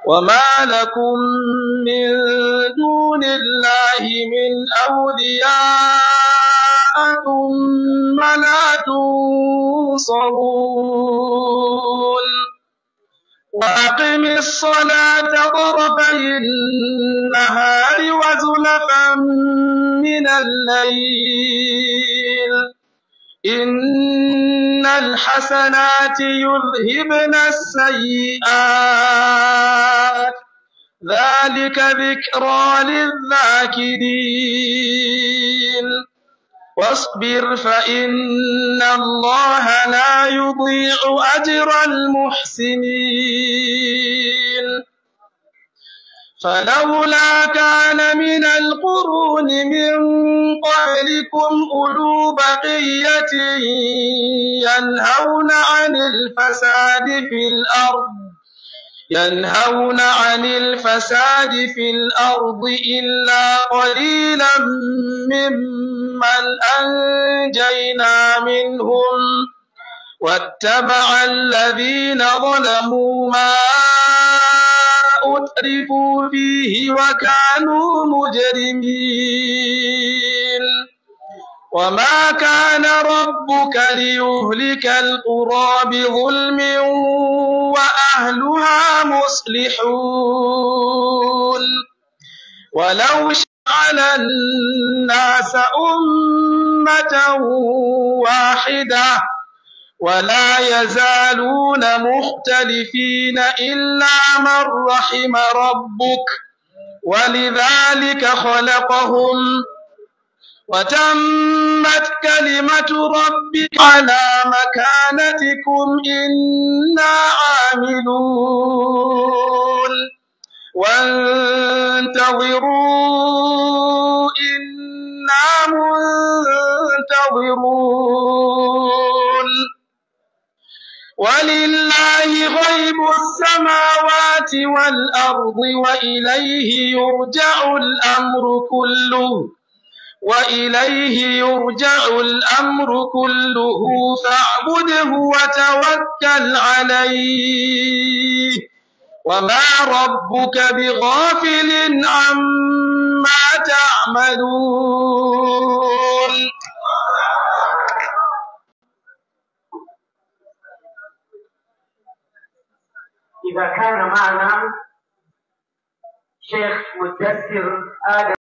وما لكم من دون الله من أولياء ثم لا تنصرون وأقم الصلاة طرفي النهار وزلفا من الليل إن الحسنات يذهبن السيئات ذلك ذكرى للذاكرين واصبر فإن الله لا يضيع أجر المحسنين فلولا كان من القرون من قبلكم أولو بقية ينهون عن الفساد في الأرض إلا قليلا ممن أنجينا منهم واتبع الذين ظلموا ما أترفوا فيه وكانوا مجرمين وما كان ربك ليهلك القرى بظلم وأهلها مصلحون ولو جعل الناس أمة واحدة ولا يزالون مختلفين إلا من رحم ربك ولذلك خلقهم وتمت كلمة ربك على مكانتكم إنا عاملون وانتظروا إنا منتظرون ولله غيب السماوات والأرض وإليه يرجع الأمر كله فاعبده وتوكل عليه وما ربك بغافل عما تعملون. إذا كان معنا شيخ مدثر آدم